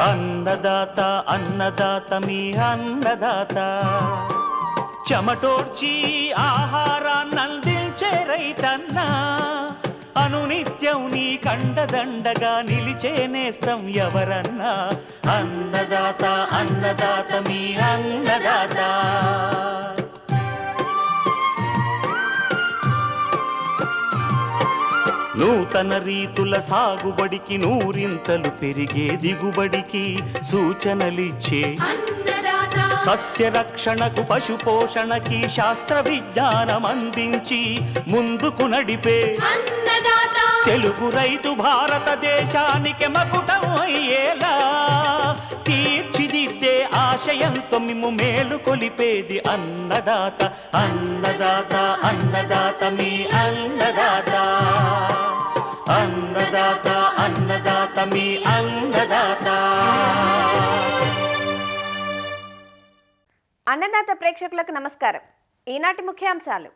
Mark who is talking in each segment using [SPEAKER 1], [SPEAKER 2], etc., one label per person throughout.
[SPEAKER 1] అన్నదాత అన్నదాత మీ అన్నదాత, చెమటోడ్చి ఆహారాన్నందించే రైతన్నా, అనునిత్యం నీ కండదండగా నిలిచే నేస్తం ఎవరన్నా. అన్నదాత అన్నదాత మీ అన్నదాత. నూతన రీతుల సాగుబడికి, నూరింతలు పెరిగే దిగుబడికి సూచనలిచ్చే సస్య రక్షణకు, పశు పోషణకి శాస్త్ర విజ్ఞానం అందించి ముందుకు నడిపే తెలుగు రైతు భారతదేశానికి మకుటం అయ్యేలా తీర్చిదిద్దే ఆశయంతో మిమ్ము మేలు కొలిపేది అన్నదాత. అన్నదాత అన్నదాత మీ అన్నదాత. అన్నదాత అన్నదాత మీ అన్నదాత.
[SPEAKER 2] అన్నదాత ప్రేక్షకులకు నమస్కారం. ఈనాటి ముఖ్యాంశాలు: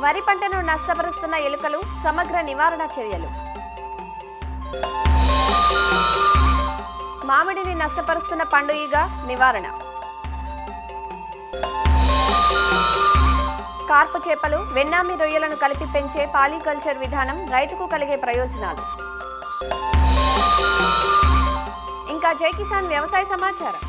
[SPEAKER 2] వరి పంటను నష్టపరుస్తున్న ఎలుకలు, సమగ్ర నివారణ చర్యలు. మామిడిని నష్టపరుస్తున్న పండు ఈగ నివారణ. కార్పు చేపలు, వెన్నామి రొయ్యలను కలిపి పెంచే పాలికల్చర్ విధానం రైతుకు కలిగే ప్రయోజనాలు. ఇంకా జై కిసాన్ వ్యవసాయ సమాచారం.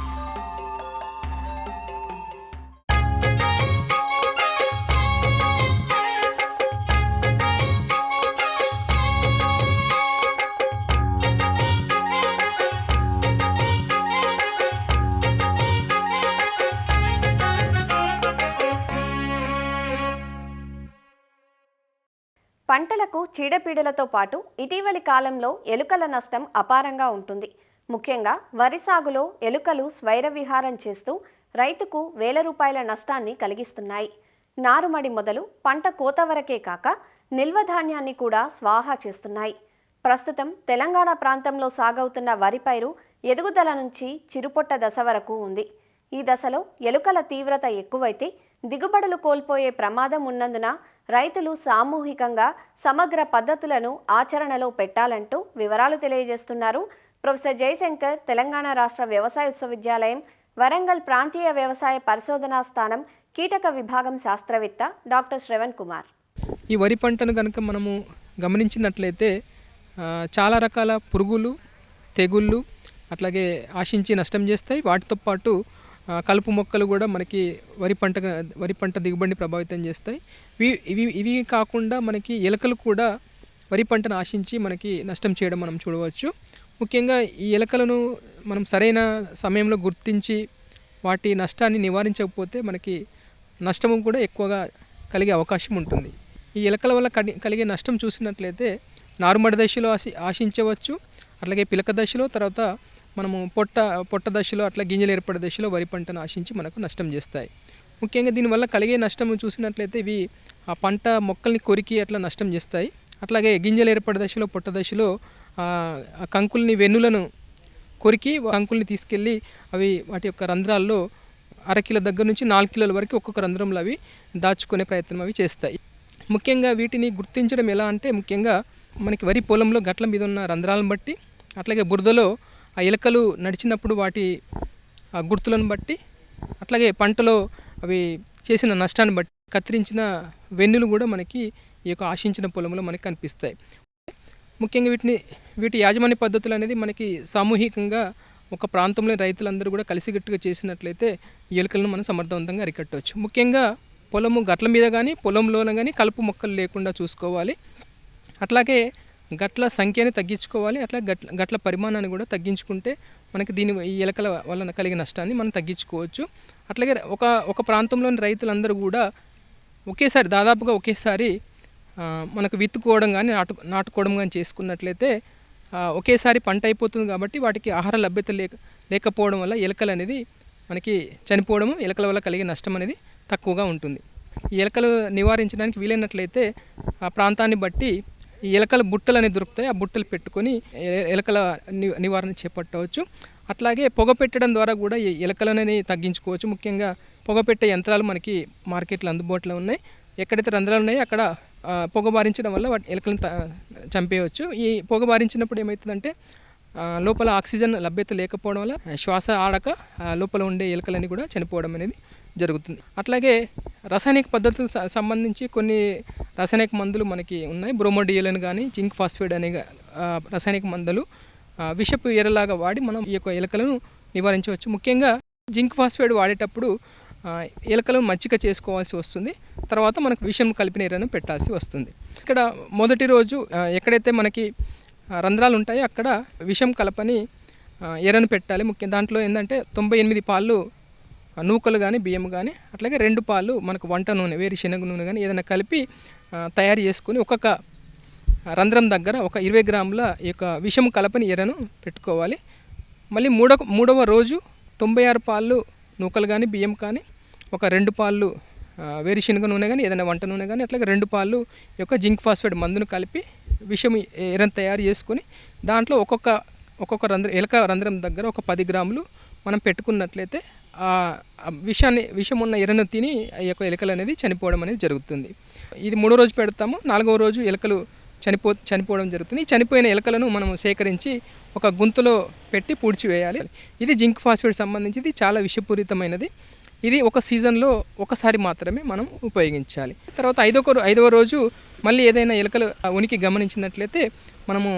[SPEAKER 2] పంటలకు చీడపీడలతో పాటు ఇటీవలి కాలంలో ఎలుకల నష్టం అపారంగా ఉంటుంది. ముఖ్యంగా వరి సాగులో ఎలుకలు స్వైర విహారం చేస్తూ రైతుకు వేల రూపాయల నష్టాన్ని కలిగిస్తున్నాయి. నారుమడి మొదలు పంట కోత వరకే కాక నిల్వ ధాన్యాన్ని కూడా స్వాహా చేస్తున్నాయి. ప్రస్తుతం తెలంగాణ ప్రాంతంలో సాగవుతున్న వరి పైరు ఎదుగుదల నుంచి చిరుపొట్ట దశ వరకు ఉంది. ఈ దశలో ఎలుకల తీవ్రత ఎక్కువైతే దిగుబడులు కోల్పోయే ప్రమాదం ఉన్నందున రైతులు సామూహికంగా సమగ్ర పద్ధతులను ఆచరణలో పెట్టాలంటూ వివరాలు తెలియజేస్తున్నారు ప్రొఫెసర్ జయశంకర్, తెలంగాణ రాష్ట్ర వ్యవసాయ విశ్వవిద్యాలయం వరంగల్ ప్రాంతీయ వ్యవసాయ పరిశోధనా స్థానం కీటక విభాగం శాస్త్రవేత్త డాక్టర్ శ్రవణ్ కుమార్.
[SPEAKER 3] ఈ వరి పంటను కనుక మనము గమనించినట్లయితే చాలా రకాల పురుగులు, తెగుళ్ళు అట్లాగే ఆశించి నష్టం చేస్తాయి. వాటితో పాటు కలుపు మొక్కలు కూడా మనకి వరి పంట దిగుబడిని ప్రభావితం చేస్తాయి. ఇవి కాకుండా మనకి ఎలుకలు కూడా వరి పంటను ఆశించి మనకి నష్టం చేయడం మనం చూడవచ్చు. ముఖ్యంగా ఈ ఎలుకలను మనం సరైన సమయంలో గుర్తించి వాటి నష్టాన్ని నివారించకపోతే మనకి నష్టము కూడా ఎక్కువగా కలిగే అవకాశం ఉంటుంది. ఈ ఎలుకల వల్ల కలిగే నష్టం చూసినట్లయితే నారుమడి దశలో ఆశించవచ్చు, అట్లాగే పిలక దశలో, తర్వాత మనము పొట్ట దశలో, అట్లా గింజలు ఏర్పడే దశలో వరి పంటను ఆశించి మనకు నష్టం చేస్తాయి. ముఖ్యంగా దీనివల్ల కలిగే నష్టం చూసినట్లయితే ఇవి ఆ పంట మొక్కల్ని కొరికి అట్లా నష్టం చేస్తాయి. అట్లాగే గింజలు ఏర్పడే దశలో, పొట్ట దశలో కంకుల్ని, వెన్నులను కొరికి కంకుల్ని తీసుకెళ్ళి అవి వాటి యొక్క రంధ్రాల్లో 1/2 కిలో దగ్గర నుంచి 4 కిలోల వరకు ఒక్కొక్క రంధ్రంలో అవి దాచుకునే ప్రయత్నం అవి చేస్తాయి. ముఖ్యంగా వీటిని గుర్తించడం ఎలా అంటే, ముఖ్యంగా మనకి వరి పొలంలో గట్ల మీద ఉన్న రంధ్రాలను బట్టి, అట్లాగే బురదలో ఆ ఎలుకలు నడిచినప్పుడు వాటి గుర్తులను బట్టి, అట్లాగే పంటలో అవి చేసిన నష్టాన్ని బట్టి కత్తిరించిన వెన్నులు కూడా మనకి ఈ యొక్క ఆశించిన పొలంలో మనకి కనిపిస్తాయి. ముఖ్యంగా వీటి యాజమాన్య పద్ధతులు అనేది మనకి సామూహికంగా ఒక ప్రాంతంలో రైతులందరూ కూడా కలిసికట్టుగా చేసినట్లయితే ఈ ఎలుకలను మనం సమర్థవంతంగా అరికట్టవచ్చు. ముఖ్యంగా పొలము గట్ల మీద కానీ పొలంలోనే కానీ కలుపు మొక్కలు లేకుండా చూసుకోవాలి. అట్లాగే గట్ల సంఖ్యని తగ్గించుకోవాలి. అట్లా గట్ల పరిమాణాన్ని కూడా తగ్గించుకుంటే మనకి ఈ ఎలుకల వలన కలిగే నష్టాన్ని మనం తగ్గించుకోవచ్చు. అట్లాగే ఒక ప్రాంతంలోని రైతులందరూ కూడా దాదాపుగా ఒకేసారి మనకు విత్తుకోవడం కానీ నాటుకోవడం కానీ చేసుకున్నట్లయితే ఒకేసారి పంట అయిపోతుంది కాబట్టి వాటికి ఆహార లభ్యత లేకపోవడం వల్ల ఎలుకలు అనేది మనకి చనిపోవడము, ఎలుకల వల్ల కలిగే నష్టం అనేది తక్కువగా ఉంటుంది. ఈ ఎలుకలు నివారించడానికి వీలైనట్లయితే ఆ ప్రాంతాన్ని బట్టి ఈ ఎలుకల బుట్టలు అనేవి దొరుకుతాయి. ఆ బుట్టలు పెట్టుకొని ఎలుకల నివారణ చేపట్టవచ్చు. అట్లాగే పొగ పెట్టడం ద్వారా కూడా ఈ ఎలుకలని తగ్గించుకోవచ్చు. ముఖ్యంగా పొగ పెట్టే యంత్రాలు మనకి మార్కెట్లో అందుబాటులో ఉన్నాయి. ఎక్కడైతే రంధ్రాలు ఉన్నాయో అక్కడ పొగ బారించడం వల్ల వాటి ఎలుకలను చంపేయవచ్చు. ఈ పొగ బారించినప్పుడు ఏమవుతుందంటే లోపల ఆక్సిజన్ లభ్యత లేకపోవడం వల్ల శ్వాస ఆడక లోపల ఉండే ఎలుకలన్నీ కూడా చనిపోవడం అనేది జరుగుతుంది. అట్లాగే రసాయనిక పద్ధతులకు సంబంధించి కొన్ని రసాయనిక మందులు మనకి ఉన్నాయి. బ్రోమోడియల్ కానీ జింక్ ఫాస్ఫేట్ అనే రసాయనిక మందులు విషపు ఎరలాగా వాడి మనం ఈ యొక్క ఎలుకలను నివారించవచ్చు. ముఖ్యంగా జింక్ ఫాస్ఫేట్ వాడేటప్పుడు ఎలుకలను మచ్చిక చేసుకోవాల్సి వస్తుంది. తర్వాత మనకు విషం కలిపిన ఎరను పెట్టాల్సి వస్తుంది. ఇక్కడ మొదటి రోజు ఎక్కడైతే మనకి రంధ్రాలు ఉంటాయో అక్కడ విషం కలపని ఎరను పెట్టాలి. ముఖ్యం దాంట్లో ఏంటంటే 98 పాలు నూకలు కానీ బియ్యం కానీ అట్లాగే 2 పాలు మనకు వంట నూనె వేరుశనగ నూనె కానీ ఏదైనా కలిపి తయారు చేసుకొని ఒక్కొక్క రంధ్రం దగ్గర ఒక 20 గ్రాముల ఈ యొక్క విషం కలపని ఎరను పెట్టుకోవాలి. మళ్ళీ మూడవ రోజు 96 పాలు నూకలు కానీ బియ్యం కానీ ఒక 2 పాలు వేరుశనగ నూనె కానీ ఏదైనా వంట నూనె కానీ అట్లాగే 2 పాలు యొక్క జింక్ ఫాస్ఫేట్ మందును కలిపి విషం ఎరను తయారు చేసుకొని దాంట్లో ఒక్కొక్క ఎలక రంధ్రం దగ్గర ఒక 10 గ్రాములు మనం పెట్టుకున్నట్లయితే విషం ఉన్న ఎరను తిని ఈ యొక్క ఎలుకలు అనేది చనిపోవడం అనేది జరుగుతుంది. ఇది 3వ రోజు పెడతాము. 4వ రోజు ఎలుకలు చనిపోవడం జరుగుతుంది. ఈ చనిపోయిన ఎలుకలను మనం సేకరించి ఒక గుంతలో పెట్టి పూడ్చివేయాలి. ఇది జింక్ ఫాస్ఫేట్ సంబంధించి చాలా విషపూరితమైనది. ఇది ఒక సీజన్లో ఒకసారి మాత్రమే మనం ఉపయోగించాలి. తర్వాత 5వ రోజు మళ్ళీ ఏదైనా ఎలుకలు ఉనికి గమనించినట్లయితే మనము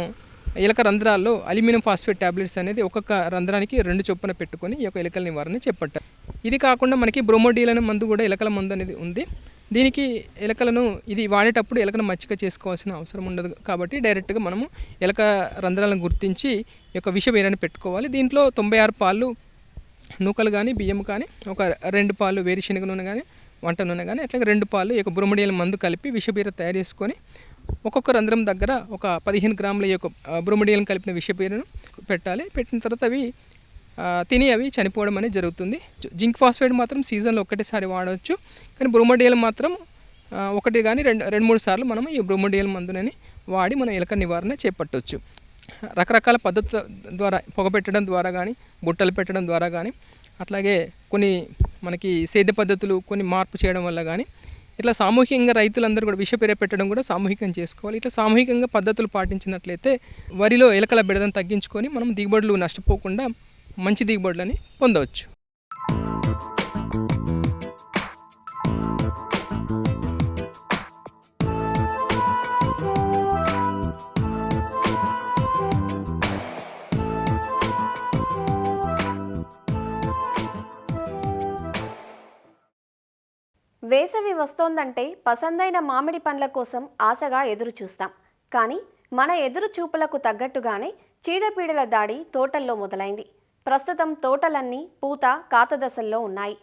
[SPEAKER 3] ఎలుక రంధ్రాల్లో అల్యూమినియం ఫాస్ఫేట్ ట్యాబ్లెట్స్ అనేది ఒక్కొక్క రంధ్రానికి 2 చొప్పున పెట్టుకొని ఈ యొక్క ఎలుకల నివారణ చేపట్టాలి. ఇది కాకుండా మనకి బ్రోమోడియల్ అనే మందు కూడా ఎలుకల మందు అనేది ఉంది. దీనికి ఎలుకలను ఇది వాడేటప్పుడు ఎలుకను మచ్చిక చేసుకోవాల్సిన అవసరం ఉండదు కాబట్టి డైరెక్ట్గా మనము ఎలుక రంధ్రాలను గుర్తించి ఈ యొక్క విష వీరాన్ని పెట్టుకోవాలి. దీంట్లో 96 పాలు నూకలు కానీ బియ్యం కానీ ఒక 2 పాలు వేరుశనగ నూనె కానీ వంట నూనె కానీ అట్లాగే 2 పాలు ఈ యొక్క బ్రోమోడియల్ మందు కలిపి విషబీర తయారు చేసుకొని ఒక్కొక్క రంధ్రం దగ్గర ఒక 15 గ్రాముల యొక్క బ్రోమోడియల్ కలిపిన విషబీరను పెట్టాలి. పెట్టిన తర్వాత అవి చనిపోవడం అనేది జరుగుతుంది. జింక్ ఫాస్ఫేట్ మాత్రం సీజన్లో ఒకటేసారి వాడవచ్చు. కానీ బ్రోమోడియల్ మాత్రం ఒకటి కానీ 2-3 సార్లు మనం ఈ బ్రోమోడియల్ మందునని వాడి మనం ఎలుక నివారణ చేపట్టవచ్చు. రకరకాల పద్ధతుల ద్వారా పొగ పెట్టడం ద్వారా కానీ బుట్టలు పెట్టడం ద్వారా కానీ అట్లాగే కొన్ని మనకి సేద్య పద్ధతులు కొన్ని మార్పు చేయడం వల్ల కానీ ఇట్లా సామూహికంగా రైతులందరూ కూడా విషపేర పెట్టడం కూడా సామూహికంగా చేసుకోవాలి. ఇట్లా సామూహికంగా పద్ధతులు పాటించినట్లయితే వరిలో ఎలుకల బెడదను తగ్గించుకొని మనం దిగుబడులు నష్టపోకుండా మంచి దిగుబడులని పొందవచ్చు.
[SPEAKER 2] వేసవి వస్తోందంటే పసందైన మామిడి పండ్ల కోసం ఆశగా ఎదురు చూస్తాం. కానీ మన ఎదురు చూపులకు తగ్గట్టుగానే చీడపీడల దాడి తోటల్లో మొదలైంది. ప్రస్తుతం తోటలన్నీ పూత కాత దశల్లో ఉన్నాయి.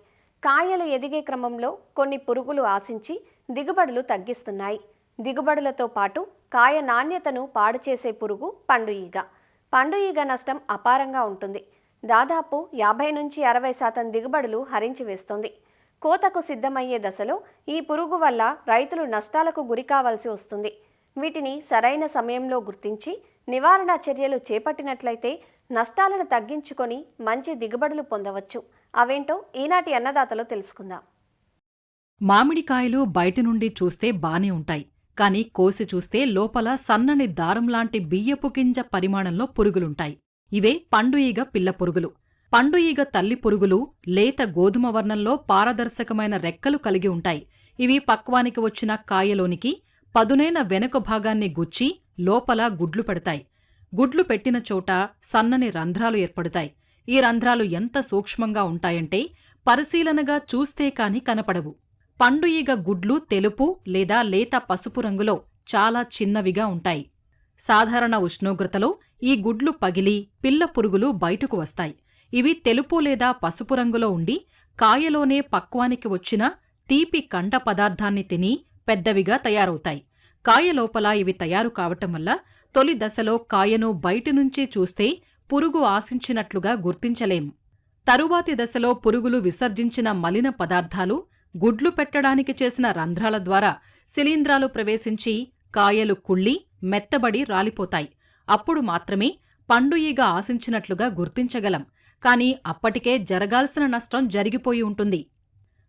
[SPEAKER 2] కాయలు ఎదిగే క్రమంలో కొన్ని పురుగులు ఆశించి దిగుబడులు తగ్గిస్తున్నాయి. దిగుబడులతో పాటు కాయ నాణ్యతను పాడు చేసే పురుగు పండు ఈగ. పండు ఈగ నష్టం అపారంగా ఉంటుంది. దాదాపు 50-60% దిగుబడులు హరించి వేస్తుంది. కోతకు సిద్ధమయ్యే దశలో ఈ పురుగు వల్ల రైతులు నష్టాలకు గురికావాల్సి వస్తుంది. వీటిని సరైన సమయంలో గుర్తించి నివారణ చర్యలు చేపట్టినట్లయితే నష్టాలను తగ్గించుకొని మంచి దిగుబడులు పొందవచ్చు. అవేంటో ఈనాటి అన్నదాతలో తెలుసుకుందాం.
[SPEAKER 4] మామిడికాయలు బయటి నుండి చూస్తే బానే ఉంటాయి. కాని కోసి చూస్తే లోపల సన్నని దారంలాంటి బియ్యపు గింజ పరిమాణంలో పురుగులుంటాయి. ఇవే పండు ఈగ పిల్ల పురుగులు. పండు ఈగ తల్లి పురుగులు లేత గోధుమ వర్ణంలో పారదర్శకమైన రెక్కలు కలిగి ఉంటాయి. ఇవి పక్వానికి వచ్చిన కాయలోనికి పదునైన వెనుక భాగాన్ని గుచ్చి లోపల గుడ్లు పెడతాయి. గుడ్లు పెట్టిన చోట సన్నని రంధ్రాలు ఏర్పడతాయి. ఈ రంధ్రాలు ఎంత సూక్ష్మంగా ఉంటాయంటే పరిశీలనగా చూస్తే కాని కనపడవు. పండు ఈగ గుడ్లు తెలుపు లేదా లేత పసుపు రంగులో చాలా చిన్నవిగా ఉంటాయి. సాధారణ ఉష్ణోగ్రతలో ఈ గుడ్లు పగిలి పిల్ల పురుగులు బయటకు వస్తాయి. ఇవి తెలుపు లేదా పసుపు రంగులో ఉండి కాయలోనే పక్వానికి వచ్చిన తీపి కండ పదార్థాన్ని తిని పెద్దవిగా తయారవుతాయి. కాయలోపల ఇవి తయారు కావటం వల్ల తొలి దశలో కాయను బయటినుంచి చూస్తే పురుగు ఆశించినట్లుగా గుర్తించలేం. తరువాతి దశలో పురుగులు విసర్జించిన మలిన పదార్థాలు గుడ్లు పెట్టడానికి చేసిన రంధ్రాల ద్వారా శిలీంధ్రాలు ప్రవేశించి కాయలు కుళ్ళి మెత్తబడి రాలిపోతాయి. అప్పుడు మాత్రమే పండు ఈగ ఆశించినట్లుగా గుర్తించగలం. కాని అప్పటికే జరగాల్సిన నష్టం జరిగిపోయి ఉంటుంది.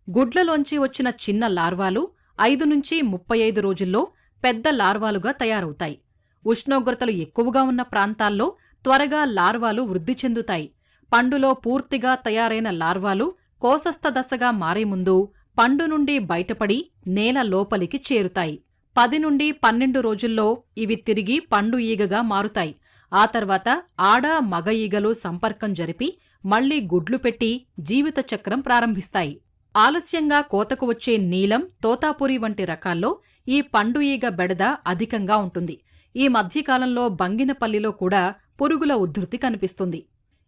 [SPEAKER 4] గుడ్లలోంచి వచ్చిన చిన్న లార్వాలు 5-35 రోజుల్లో పెద్ద లార్వాలుగా తయారవుతాయి. ఉష్ణోగ్రతలు ఎక్కువగా ఉన్న ప్రాంతాల్లో త్వరగా లార్వాలు వృద్ధి చెందుతాయి. పండులో పూర్తిగా తయారైన లార్వాలు కోసస్థ దశగా మారే ముందు పండు నుండి బయటపడి నేల లోపలికి చేరుతాయి. 10 నుండి 12 రోజుల్లో ఇవి తిరిగి పండు ఈగగా మారుతాయి. ఆ తర్వాత ఆడ మగ ఈగలు సంపర్కం జరిపి మళ్లీ గుడ్లు పెట్టి జీవిత చక్రం ప్రారంభిస్తాయి. ఆలస్యంగా కోతకు వచ్చే నీలం, తోతాపురి వంటి రకాల్లో ఈ పండు ఈగ బెడద అధికంగా ఉంటుంది. ఈ మధ్యకాలంలో బంగినపల్లిలో కూడా పురుగుల ఉధృతి కనిపిస్తుంది.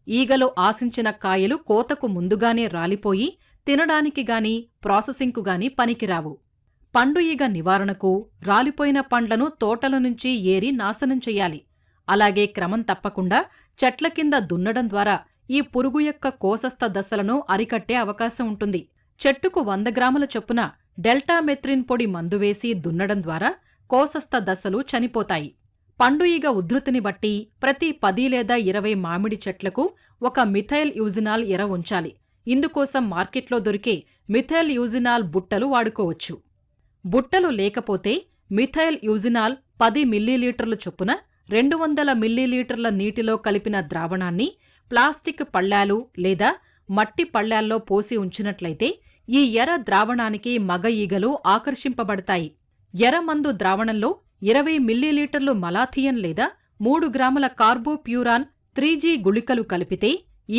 [SPEAKER 4] ఈగలు ఆశించిన కాయలు కోతకు ముందుగానే రాలిపోయి తినడానికి గాని ప్రాసెసింగ్కు గాని పనికిరావు. పండు ఈగ నివారణకు రాలిపోయిన పండ్లను తోటల నుంచి ఏరి నాశనం చెయ్యాలి. అలాగే క్రమం తప్పకుండా చెట్ల కింద దున్నడం ద్వారా ఈ పురుగు యొక్క కోసస్థ దశలను అరికట్టే అవకాశం ఉంటుంది. చెట్టుకు 100 గ్రాముల చొప్పున డెల్టామెత్రిన్ పొడి మందువేసి దున్నడం ద్వారా కోసస్థ దశలు చనిపోతాయి. పండు ఈగ ఉధృతిని బట్టి ప్రతి 10 లేదా 20 మామిడి చెట్లకు ఒక మిథైల్ యూజినాల్ ఎర ఉంచాలి. ఇందుకోసం మార్కెట్లో దొరికే మిథైల్ యూజినాల్ బుట్టలు వాడుకోవచ్చు. బుట్టలు లేకపోతే మిథైల్ యూజినాల్ 10 మిల్లీలీటర్లు చొప్పున 200 మిల్లీలీటర్ల నీటిలో కలిపిన ద్రావణాన్ని ప్లాస్టిక్ పళ్ళ్యాలు లేదా మట్టి పళ్ళ్యాల్లో పోసి ఉంచినట్లయితే ఈ ఎర ద్రావణానికి మగ ఈగలు ఆకర్షింపబడతాయి. ఎర్రమందు ద్రావణంలో 20 మిల్లీలీటర్లు మలాథియన్ లేదా 3 గ్రాముల కార్బోప్యూరాన్ 3G గుళికలు కలిపితే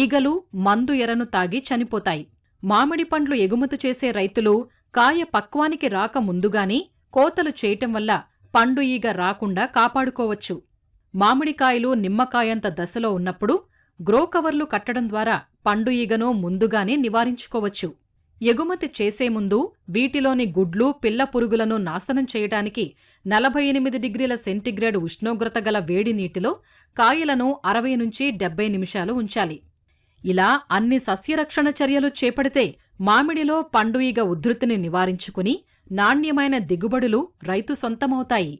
[SPEAKER 4] ఈగలు మందు ఎరను తాగి చనిపోతాయి. మామిడి పండ్లు ఎగుమతి చేసే రైతులు కాయ పక్వానికి రాక ముందుగానే కోతలు చేయటం వల్ల పండు ఈగ రాకుండా కాపాడుకోవచ్చు. మామిడికాయలు నిమ్మకాయంత దశలో ఉన్నప్పుడు గ్రో కవర్లు కట్టడం ద్వారా పండు ఈగను ముందుగానే నివారించుకోవచ్చు. ఎగుమతి చేసే ముందు వీటిలోని గుడ్లు, పిల్ల పురుగులను నాశనం చేయడానికి 48 డిగ్రీల సెంటీగ్రేడ్ ఉష్ణోగ్రత గల వేడి నీటిలో కాయలను 60 నుంచి 70 నిమిషాలు ఉంచాలి. ఇలా అన్ని సస్యరక్షణ చర్యలు చేపడితే మామిడిలో పండు ఈగ ఉధృతిని నివారించుకుని నాణ్యమైన దిగుబడులు రైతు సొంతమవుతాయి.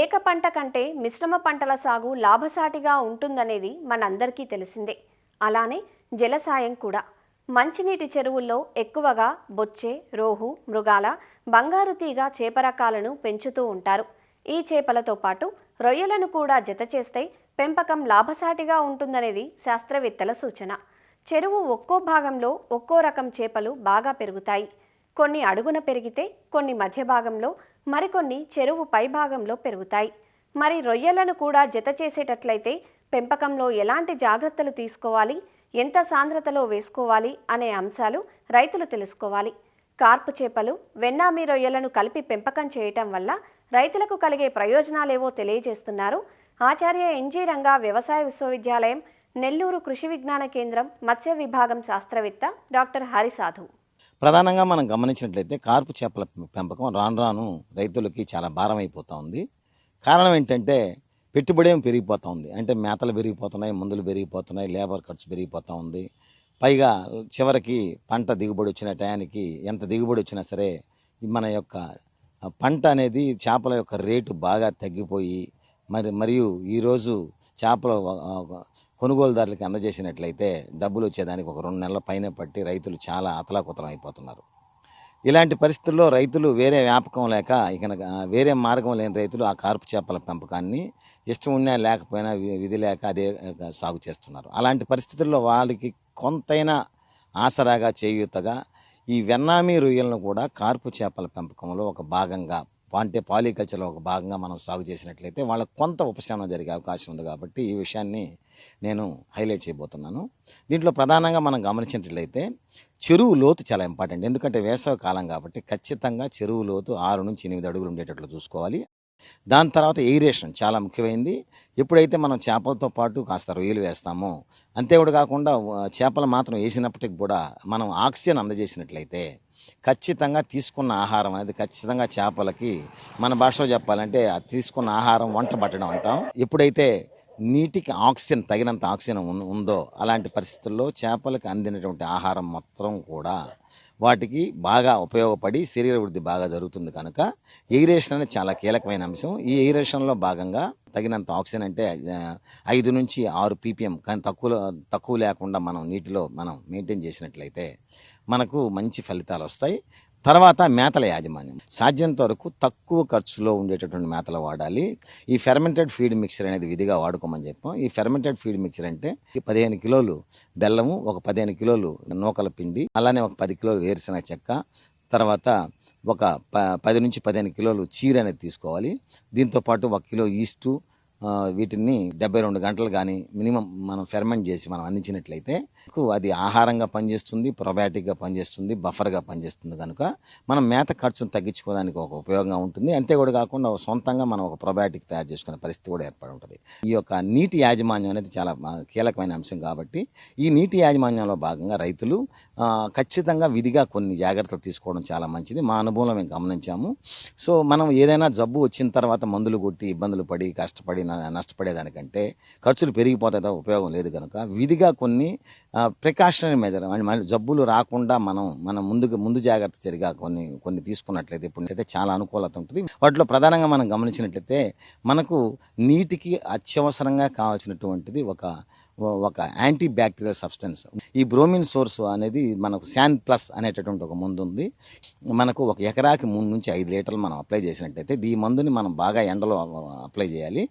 [SPEAKER 2] ఏక పంట కంటే మిశ్రమ పంటల సాగు లాభసాటిగా ఉంటుందనేది మనందరికీ తెలిసిందే. అలానే జలసాయం కూడా. మంచినీటి చెరువుల్లో ఎక్కువగా బొచ్చె, రోహు, మృగాల, బంగారు తీగ చేప రకాలను పెంచుతూ ఉంటారు. ఈ చేపలతో పాటు రొయ్యలను కూడా జత చేస్తే పెంపకం లాభసాటిగా ఉంటుందనేది శాస్త్రవేత్తల సూచన. చెరువు ఒక్కో భాగంలో ఒక్కో రకం చేపలు బాగా పెరుగుతాయి. కొన్ని అడుగున పెరిగితే కొన్ని మధ్య భాగంలో, మరికొన్ని చెరువు పై భాగంలో పెరుగుతాయి. మరి రొయ్యలను కూడా జత చేసేటట్లయితే పెంపకంలో ఎలాంటి జాగ్రత్తలు తీసుకోవాలి, ఎంత సాంద్రతలో వేసుకోవాలి అనే అంశాలు రైతులు తెలుసుకోవాలి. కార్పు చేపలు, వెన్నామి రొయ్యలను కలిపి పెంపకం చేయటం వల్ల రైతులకు కలిగే ప్రయోజనాలేవో తెలియజేస్తున్నారు ఆచార్య ఎన్జీ రంగా వ్యవసాయ విశ్వవిద్యాలయం, నెల్లూరు కృషి విజ్ఞాన కేంద్రం మత్స్య విభాగం శాస్త్రవేత్త డాక్టర్ హరిసాధు.
[SPEAKER 5] ప్రధానంగా మనం గమనించినట్లయితే కార్పు చేపల పెంపకం రాను రాను రైతులకి చాలా భారం అయిపోతూ ఉంది. కారణం ఏంటంటే పెట్టుబడి ఏమి పెరిగిపోతూ ఉంది. అంటే మేతలు పెరిగిపోతున్నాయి, మందులు పెరిగిపోతున్నాయి, లేబర్ ఖర్చు పెరిగిపోతూ ఉంది. పైగా చివరికి పంట దిగుబడి వచ్చిన టయానికి ఎంత దిగుబడి వచ్చినా సరే మన యొక్క పంట అనేది చేపల యొక్క రేటు బాగా తగ్గిపోయి మరియు ఈరోజు చేపల కొనుగోలుదారులకి అందజేసినట్లయితే డబ్బులు వచ్చేదానికి ఒక 2 నెలల పైన పట్టి రైతులు చాలా అతలాకుతలం అయిపోతున్నారు. ఇలాంటి పరిస్థితుల్లో రైతులు వేరే వ్యాపకం లేక ఇక వేరే మార్గం లేని రైతులు ఆ కార్పు చేపల పెంపకాన్ని ఇష్టం ఉన్నా లేకపోయినా విధి లేక అదే సాగు చేస్తున్నారు. అలాంటి పరిస్థితుల్లో వాళ్ళకి కొంతైనా ఆసరాగా చేయూతగా ఈ వెన్నామి రొయ్యలను కూడా కార్పు చేపల పెంపకంలో ఒక భాగంగా, అంటే పాలికల్చర్లో ఒక భాగంగా మనం సాగు చేసినట్లయితే వాళ్ళకు కొంత ఉపశమనం జరిగే అవకాశం ఉంది. కాబట్టి ఈ విషయాన్ని నేను హైలైట్ చేయబోతున్నాను. దీంట్లో ప్రధానంగా మనం గమనించినట్లయితే చెరువు లోతు చాలా ఇంపార్టెంట్. ఎందుకంటే వేసవి కాలం కాబట్టి ఖచ్చితంగా చెరువు లోతు 6 నుంచి 8 అడుగులు ఉండేటట్లు చూసుకోవాలి. దాని తర్వాత ఎయిరేషన్ చాలా ముఖ్యమైనది. ఎప్పుడైతే మనం చేపలతో పాటు కాస్త రొయ్యలు వేస్తామో అంతేకాదు కాకుండా చేపలు మాత్రం వేసినప్పటికి కూడా మనం ఆక్సిజన్ అందజేసినట్లయితే ఖచ్చితంగా తీసుకున్న ఆహారం అనేది ఖచ్చితంగా చేపలకి, మన భాషలో చెప్పాలంటే తీసుకున్న ఆహారం వంట పట్టడం అంటాం. ఎప్పుడైతే నీటికి ఆక్సిజన్, తగినంత ఆక్సిజన్ ఉందో అలాంటి పరిస్థితుల్లో చేపలకు అందినటువంటి ఆహారం మొత్తం కూడా వాటికి బాగా ఉపయోగపడి శరీర వృద్ధి బాగా జరుగుతుంది కనుక ఎయిరేషన్ అనేది చాలా కీలకమైన అంశం. ఈ ఎయిరేషన్లో భాగంగా తగినంత ఆక్సిజన్ అంటే 5 నుంచి 6 ppm కానీ తక్కువ లేకుండా మనం నీటిలో మనం మెయింటైన్ చేసినట్లయితే మనకు మంచి ఫలితాలు వస్తాయి. తర్వాత మేతల యాజమాన్యం సాధ్యంత వరకు తక్కువ ఖర్చులో ఉండేటటువంటి మేతలు వాడాలి. ఈ ఫెర్మెంటెడ్ ఫీడ్ మిక్చర్ అనేది విధిగా వాడుకోమని చెప్పాం. ఈ ఫెర్మెంటెడ్ ఫీడ్ మిక్చర్ అంటే 15 కిలోలు బెల్లము, ఒక 15 కిలోలు నూకల పిండి, అలానే ఒక 10 కిలోలు వేరుశనగ చెక్క, తర్వాత ఒక 10 నుంచి 15 కిలోలు చీర అనేది తీసుకోవాలి. దీంతోపాటు 1 కిలో ఈస్టు, వీటిని 72 గంటలు కానీ మినిమం మనం ఫెర్మెంట్ చేసి మనం అందించినట్లయితే అది ఆహారంగా పనిచేస్తుంది, ప్రొబయాటిక్గా పనిచేస్తుంది, బఫర్గా పనిచేస్తుంది. కనుక మనం మేత ఖర్చును తగ్గించుకోవడానికి ఒక ఉపయోగంగా ఉంటుంది. అంతే కూడా కాకుండా సొంతంగా మనం ఒక ప్రొబయాటిక్ తయారు చేసుకునే పరిస్థితి కూడా ఏర్పడి ఉంటుంది. ఈ యొక్క నీటి యాజమాన్యం అనేది చాలా కీలకమైన అంశం కాబట్టి ఈ నీటి యాజమాన్యంలో భాగంగా రైతులు ఖచ్చితంగా విధిగా కొన్ని జాగ్రత్తలు తీసుకోవడం చాలా మంచిది. మా అనుభవంలో మేము గమనించాము. సో మనం ఏదైనా జబ్బు వచ్చిన తర్వాత మందులు కొట్టి ఇబ్బందులు పడి కష్టపడి నష్టపడేదానికంటే ఖర్చులు పెరిగిపోతే ఉపయోగం లేదు. కనుక విధిగా కొన్ని ప్రికాషనరీ మెజర్ మళ్ళీ జబ్బులు రాకుండా మనం ముందు జాగ్రత్త జరిగా కొన్ని తీసుకున్నట్లయితే ఇప్పుడు చాలా అనుకూలత ఉంటుంది. వాటిలో ప్రధానంగా మనం గమనించినట్లయితే మనకు నీటికి అత్యవసరంగా కావాల్సినటువంటిది ఒక యాంటీ బ్యాక్టీరియల్ సబ్స్టెన్స్. ఈ బ్రోమిన్ సోర్స్ అనేది మనకు శాన్ ప్లస్ అనేటటువంటి ఒక మందు ఉంది. మనకు ఒక ఎకరాకి 3 నుంచి 5 లీటర్లు మనం అప్లై చేసినట్టయితే ఈ మందుని మనం బాగా ఎండలో అప్లై చేయాలి.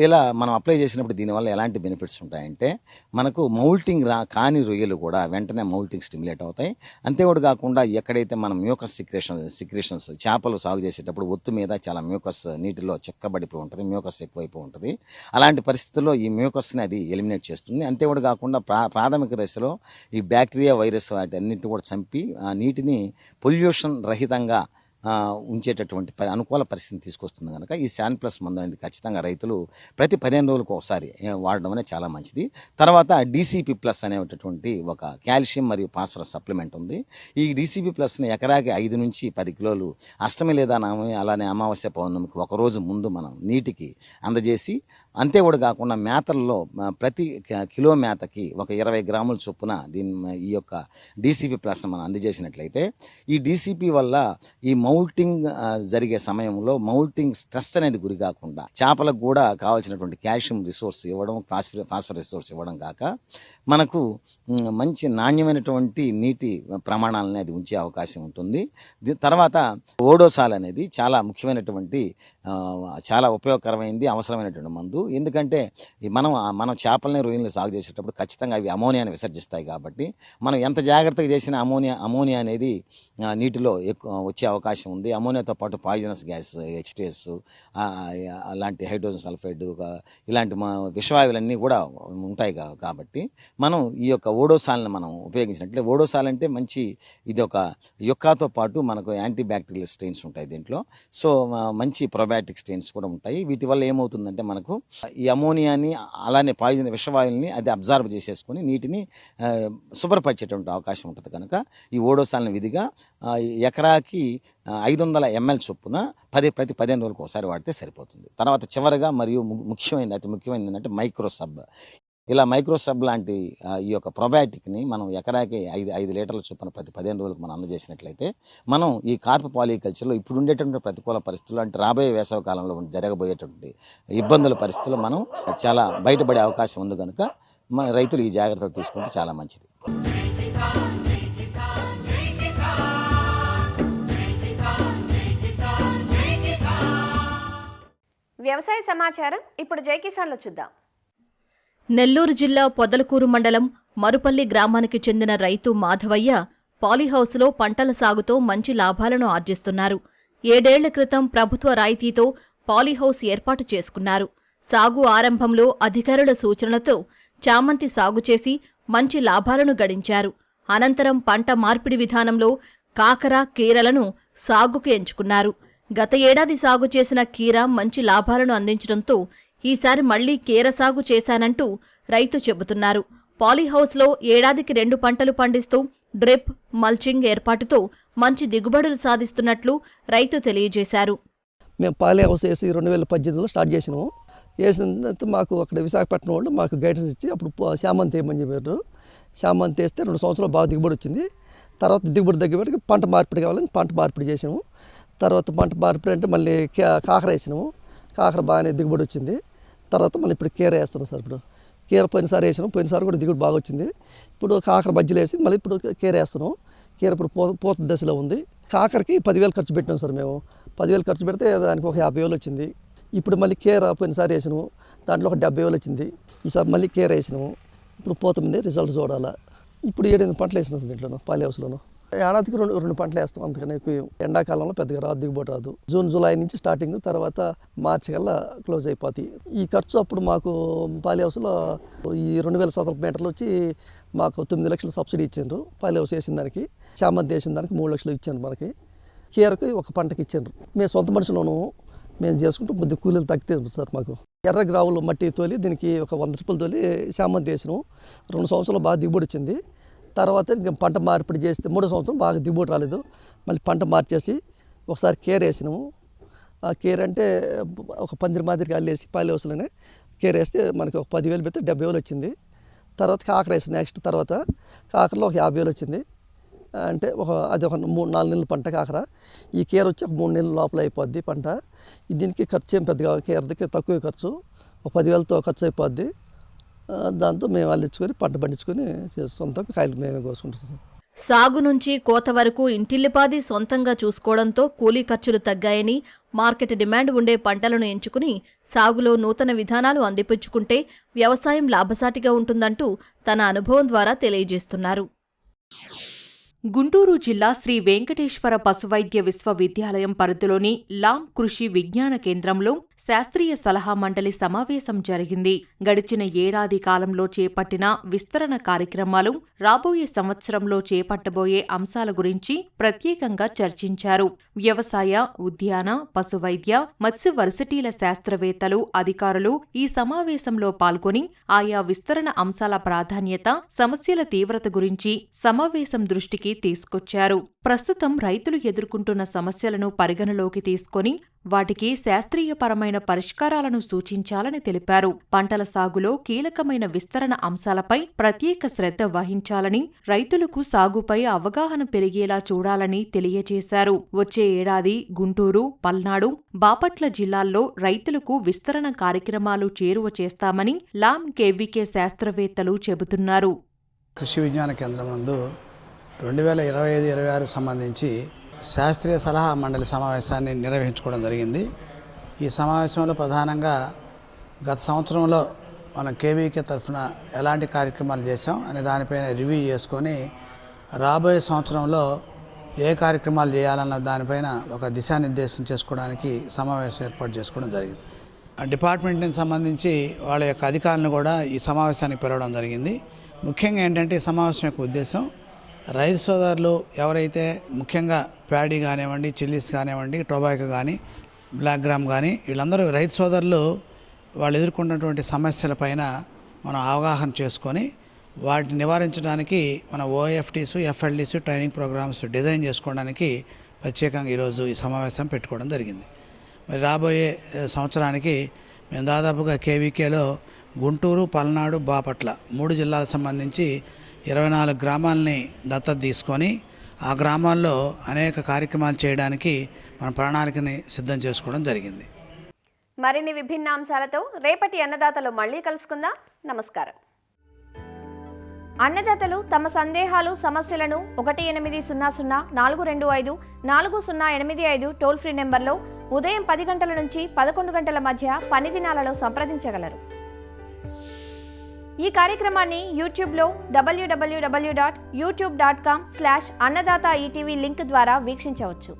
[SPEAKER 5] ఇలా మనం అప్లై చేసినప్పుడు దీనివల్ల ఎలాంటి బెనిఫిట్స్ ఉంటాయంటే మనకు మౌల్టింగ్ కాని రొయ్యలు కూడా వెంటనే మౌల్టింగ్ స్టిమ్యులేట్ అవుతాయి. అంతేకాదు కాకుండా ఎక్కడైతే మనం మ్యూకస్ సిక్రేషన్స్ చేపలు సాగు చేసేటప్పుడు ఒత్తు మీద చాలా మ్యూకస్ నీటిలో చిక్కబడిపోయి ఉంటుంది, మ్యూకస్ ఎక్కువైపోయి ఉంటుంది. అలాంటి పరిస్థితుల్లో ఈ మ్యూకస్ని అది ఎలిమినేట్ చేస్తుంది. అంతేకాదు కాకుండా ప్రాథమిక దశలో ఈ బ్యాక్టీరియా, వైరస్ వాటి అన్నింటిని కూడా చంపి ఆ నీటిని పొల్యూషన్ రహితంగా ఉంచేటటువంటి అనుకూల పరిస్థితిని తీసుకొస్తుంది. కనుక ఈ శాన్ ప్లస్ మందు అనేది ఖచ్చితంగా రైతులు ప్రతి 15 రోజులకు ఒకసారి వాడడం అనేది చాలా మంచిది. తర్వాత DCP ప్లస్ అనేటటువంటి ఒక కాల్షియం మరియు ఫాస్ఫరస్ సప్లిమెంట్ ఉంది. ఈ DCP ప్లస్ని ఎకరాకి 5 నుంచి 10 కిలోలు అష్టమి లేదా నవమి అలానే అమావాస్య పౌర్ణమికి ఒక రోజు ముందు మనం నీటికి అందజేసి, అంతేకాదు కాకుండా మేతల్లో ప్రతి కిలో మేతకి ఒక 20 గ్రాముల చొప్పున ఈ యొక్క DCP ప్లస్ మనం అందజేసినట్లయితే ఈ DCP వల్ల ఈ మౌల్టింగ్ జరిగే సమయంలో మౌల్టింగ్ స్ట్రెస్ అనేది గురి కాకుండా చేపలకు కూడా కావాల్సినటువంటి కాల్షియం రిసోర్స్ ఇవ్వడం, ఫాస్ఫరస్ రిసోర్స్ ఇవ్వడం కాక మనకు మంచి నాణ్యమైనటువంటి నీటి ప్రమాణాలని అది ఉంచే అవకాశం ఉంటుంది. తర్వాత ఓడోసాల్ అనేది చాలా ముఖ్యమైనటువంటి చాలా ఉపయోగకరమైనది, అవసరమైనటువంటి మందు. ఎందుకంటే మనం చేపలని రొయ్యలను సాగు చేసేటప్పుడు ఖచ్చితంగా అవి అమోనియాని విసర్జిస్తాయి. కాబట్టి మనం ఎంత జాగ్రత్తగా చేసినా అమోనియా అనేది నీటిలో ఎక్కువ వచ్చే అవకాశం ఉంది. అమోనియాతో పాటు పాయిజనస్ గ్యాస్ H2S అలాంటి హైడ్రోజన్ సల్ఫైడ్ ఇలాంటి విషవాయువులన్నీ కూడా ఉంటాయి. కాబట్టి మనం ఈ యొక్క ఓడోసాల్ని మనం ఉపయోగించినట్లే, ఓడోసాల్ అంటే మంచి ఇది ఒక యొక్కాతో పాటు మనకు యాంటీ బ్యాక్టీరియల్ స్ట్రెయిన్స్ ఉంటాయి దీంట్లో. సో మంచి ప్రొబయాటిక్ స్ట్రెయిన్స్ కూడా ఉంటాయి. వీటి వల్ల ఏమవుతుందంటే మనకు ఈ అమోనియాని అలానే పాయిజన్ విషవాయుల్ని అది అబ్జర్వ్ చేసేసుకొని నీటిని శుభ్రపరిచేటువంటి అవకాశం ఉంటుంది. కనుక ఈ ఓడోసాల్ని విధిగా ఎకరాకి 500 ml చొప్పున ప్రతి 15 రోజులకు ఒకసారి వాడితే సరిపోతుంది. తర్వాత చివరిగా మరియు అతి ముఖ్యమైనది ఏంటంటే మైక్రోసబ్. ఇలా మైక్రోసబ్ లాంటి ఈ యొక్క ప్రొబయాటిక్ని మనం ఎకరాకి 5 లీటర్ల చొప్పున ప్రతి 15 రోజులకు మనం అందజేసినట్లయితే మనం ఈ కార్ప్ పాలికల్చర్లో ఇప్పుడు ఉండేటువంటి ప్రతికూల పరిస్థితులు అంటే రాబోయే వేసవ కాలంలో జరగబోయేటువంటి ఇబ్బందుల పరిస్థితుల్లో మనం చాలా బయటపడే అవకాశం ఉంది. కనుక మన రైతులు ఈ జాగ్రత్తలు తీసుకుంటే చాలా మంచిది.
[SPEAKER 2] వ్యవసాయ సమాచారం ఇప్పుడు జై కిసాన్లో చూద్దాం.
[SPEAKER 6] నెల్లూరు జిల్లా పొదలకూరు మండలం మరుపల్లి గ్రామానికి చెందిన రైతు మాధవయ్య పాలీహౌస్లో పంటల సాగుతో మంచి లాభాలను ఆర్జిస్తున్నారు. 7 ఏళ్ల క్రితం ప్రభుత్వ రాయితీతో పాలీహౌస్ ఏర్పాటు చేసుకున్నారు. సాగు ఆరంభంలో అధికారుల సూచనలతో చామంతి సాగు చేసి మంచి లాభాలను గడించారు. అనంతరం పంట మార్పిడి విధానంలో కాకర, కీరలను సాగుకు ఎంచుకున్నారు. గత ఏడాది సాగు చేసిన కీర మంచి లాభాలను అందించడంతో ఈసారి మళ్లీ కీర సాగు చేశానంటూ రైతు చెబుతున్నారు. పాలీహౌస్లో ఏడాదికి 2 పంటలు పండిస్తూ డ్రిప్, మల్చింగ్ ఏర్పాటుతో మంచి దిగుబడులు సాధిస్తున్నట్లు రైతు తెలియజేశారు.
[SPEAKER 7] మేము పాలీహౌస్ వేసి 2018లో స్టార్ట్ చేసినాము. వేసిన తర్వాత మాకు అక్కడ విశాఖపట్నం వాళ్ళు మాకు గైడెన్స్ ఇచ్చి అప్పుడు శామంతి వేయమని చెప్పారు. శామంతి వేస్తే 2 సంవత్సరాలు బాగా దిగుబడి వచ్చింది. తర్వాత దిగుబడి తగ్గేపటికి పంట మార్పిడి కావాలని పంట మార్పిడి చేసాము. తర్వాత పంట మార్పిడి అంటే మళ్ళీ కాకర వేసినాము. కాకర బాగానే దిగుబడి వచ్చింది. తర్వాత మళ్ళీ ఇప్పుడు కీర వేస్తున్నాం సార్. ఇప్పుడు కీర పోయినసారి వేసినాం, పోయినసారి కూడా దిగుబడి బాగా వచ్చింది. ఇప్పుడు కాకర మధ్యలో వేసి మళ్ళీ ఇప్పుడు కీర వేస్తున్నాం. కీర ఇప్పుడు పూత దశలో ఉంది. కాకరకి 10,000 ఖర్చు పెట్టినాం సార్ మేము. 10,000 ఖర్చు పెడితే దానికి ఒక 50,000 వచ్చింది. ఇప్పుడు మళ్ళీ కీర పోయినసారి వేసినాము, దాంట్లో ఒక 70,000 వచ్చింది. ఈసారి మళ్ళీ కీర వేసినాము. ఇప్పుడు పూత మీద రిజల్ట్ చూడాలా. ఇప్పుడు 7-8 పంటలు వేసినాం సార్ దీంట్లోనూ, పాలి హౌస్లోనూ. ఏడాదికి రెండు పంటలు వేస్తాం, అంతకన్నా ఎక్కువ. ఎండాకాలంలో పెద్దగా రాదు, దిగుబడి రాదు. జూన్ జూలై నుంచి స్టార్టింగ్, తర్వాత మార్చి కల్లా క్లోజ్ అయిపోతాయి. ఈ ఖర్చు అప్పుడు మాకు పాలి హౌస్లో ఈ 2,000 చదరపు మీటర్లు వచ్చి మాకు 9 లక్షలు సబ్సిడీ ఇచ్చిండ్రు. పాలి హౌస్ వేసిన దానికి, చామంతి వేసిన దానికి 3 లక్షలు ఇచ్చారు మనకి. కీరకు ఒక పంటకి ఇచ్చిండ్రు. మేము సొంత మనుషులను మేము చేసుకుంటూ కొద్ది కూలీలు తగ్గితే సార్ మాకు. ఎర్ర గ్రావులు మట్టి తోలి దీనికి ఒక 100 రూపాయలు తోలి చామంతి వేసినాం. 2 సంవత్సరాలు బాగా దిగుబడి వచ్చింది. తర్వాత ఇంకా పంట మార్పిడి చేస్తే 3వ సంవత్సరం బాగా దిగుబడి రాలేదు. మళ్ళీ పంట మార్చేసి ఒకసారి కీర వేసినాము. ఆ కీర అంటే ఒక పందిరి మాదిరిగా అల్లేసి పాలి హౌస్లోనే కీర వేస్తే మనకి ఒక 10,000 పెడితే 70,000 వచ్చింది. తర్వాత కాకర వేసాం. నెక్స్ట్ తర్వాత కాకరలో ఒక 50,000 వచ్చింది. అంటే అది ఒక 3-4 నెలల పంట కాకర. ఈ కీర వచ్చి ఒక 3 నెలల లోపల అయిపోద్ది పంట. దీనికి ఖర్చు ఏం పెద్దగా, కీరకి తక్కువ ఖర్చు, ఒక 10,000తో ఖర్చు అయిపోద్ది. దాంతో మేము అల్లించుకొని పంట పండించుకొని సొంతంగా కాయలు మేమే కోసుకుంటాం సార్.
[SPEAKER 6] సాగు నుంచి కోత వరకు ఇంటిల్లిపాది సొంతంగా చూసుకోవడంతో కూలీ ఖర్చులు తగ్గాయని, మార్కెట్ డిమాండ్ ఉండే పంటలను ఎంచుకుని సాగులో నూతన విధానాలు అందిపుచ్చుకుంటే వ్యవసాయం లాభసాటిగా ఉంటుందంటూ తన అనుభవం ద్వారా తెలియజేస్తున్నారు.
[SPEAKER 8] గుంటూరు జిల్లా శ్రీ వెంకటేశ్వర పశువైద్య విశ్వవిద్యాలయం పరిధిలోని లాం కృషి విజ్ఞాన కేంద్రంలో శాస్త్రీయ సలహా మండలి సమావేశం జరిగింది. గడిచిన ఏడాది కాలంలో చేపట్టిన విస్తరణ కార్యక్రమాలు, రాబోయే సంవత్సరంలో చేపట్టబోయే అంశాల గురించి ప్రత్యేకంగా చర్చించారు. వ్యవసాయ, ఉద్యాన, పశువైద్య, మత్స్య వర్సిటీల శాస్త్రవేత్తలు, అధికారులు ఈ సమావేశంలో పాల్గొని ఆయా విస్తరణ అంశాల ప్రాధాన్యత, సమస్యల తీవ్రత గురించి సమావేశం దృష్టికి తీసుకొచ్చారు. ప్రస్తుతం రైతులు ఎదుర్కొంటున్న సమస్యలను పరిగణలోకి తీసుకొని వాటికి శాస్త్రీయపరమైన పరిష్కారాలను సూచించాలని తెలిపారు. పంటల సాగులో కీలకమైన విస్తరణ అంశాలపై ప్రత్యేక శ్రద్ధ వహించాలని, రైతులకు సాగుపై అవగాహన పెరిగేలా చూడాలని తెలియజేశారు. వచ్చే ఏడాది గుంటూరు, పల్నాడు, బాపట్ల జిల్లాల్లో రైతులకు విస్తరణ కార్యక్రమాలు చేరువ చేస్తామని లాం కేవీకే శాస్త్రవేత్తలు చెబుతున్నారు.
[SPEAKER 9] కృషి విజ్ఞాన కేంద్రం నందు 2025-26 సంబంధించి శాస్త్రీయ సలహా మండలి సమావేశాన్ని నిర్వహించుకోవడం జరిగింది. ఈ సమావేశంలో ప్రధానంగా గత సంవత్సరంలో మనం కేవీకే తరఫున ఎలాంటి కార్యక్రమాలు చేశాం అనే దానిపైన రివ్యూ చేసుకొని రాబోయే సంవత్సరంలో ఏ కార్యక్రమాలు చేయాలన్న దానిపైన ఒక దిశానిర్దేశం చేసుకోవడానికి సమావేశం ఏర్పాటు చేసుకోవడం జరిగింది. ఆ డిపార్ట్మెంట్కి సంబంధించి వాళ్ళ యొక్క అధికారులను కూడా ఈ సమావేశానికి పిలవడం జరిగింది. ముఖ్యంగా ఏంటంటే ఈ సమావేశం యొక్క ఉద్దేశం రైతు సోదరులు ఎవరైతే ముఖ్యంగా ప్యాడీ కానివ్వండి, చిల్లీస్ కానివ్వండి, టొబాకో కానీ, బ్లాక్ గ్రామ్ కానీ, వీళ్ళందరూ రైతు సోదరులు వాళ్ళు ఎదుర్కొన్నటువంటి సమస్యలపైన మనం అవగాహన చేసుకొని వాటిని నివారించడానికి మన ఓఎఫ్టీస్, ఎఫ్ఎల్డీస్ ట్రైనింగ్ ప్రోగ్రామ్స్ డిజైన్ చేసుకోవడానికి ప్రత్యేకంగా ఈరోజు ఈ సమావేశం పెట్టుకోవడం జరిగింది. మరి రాబోయే సంవత్సరానికి మేము దాదాపుగా కేవీకేలో గుంటూరు, పల్నాడు, బాపట్ల 3 జిల్లాలకు సంబంధించి 24 గ్రామాలని దత్తత తీసుకొని ఆ గ్రామాల్లో అనేక కార్యక్రమాలు చేయడానికి మన ప్రణాళికని సిద్ధం చేసుకోవడం జరిగింది.
[SPEAKER 2] మరిన్ని విభిన్న అంశాలతో రేపటి అన్నదాతలు మళ్ళీ కలుసుకుందాం. నమస్కారం. అన్నదాతలు తమ సందేహాలు, సమస్యలను 1800-425-4085 టోల్ ఫ్రీ నెంబర్లో ఉదయం 10 గంటల నుంచి 11 గంటల మధ్య పని దినాలలో సంప్రదించగలరు. ఈ కార్యక్రమాన్ని యూట్యూబ్లో www.youtube.com/annadaata ETV లింక్ ద్వారా వీక్షించవచ్చు.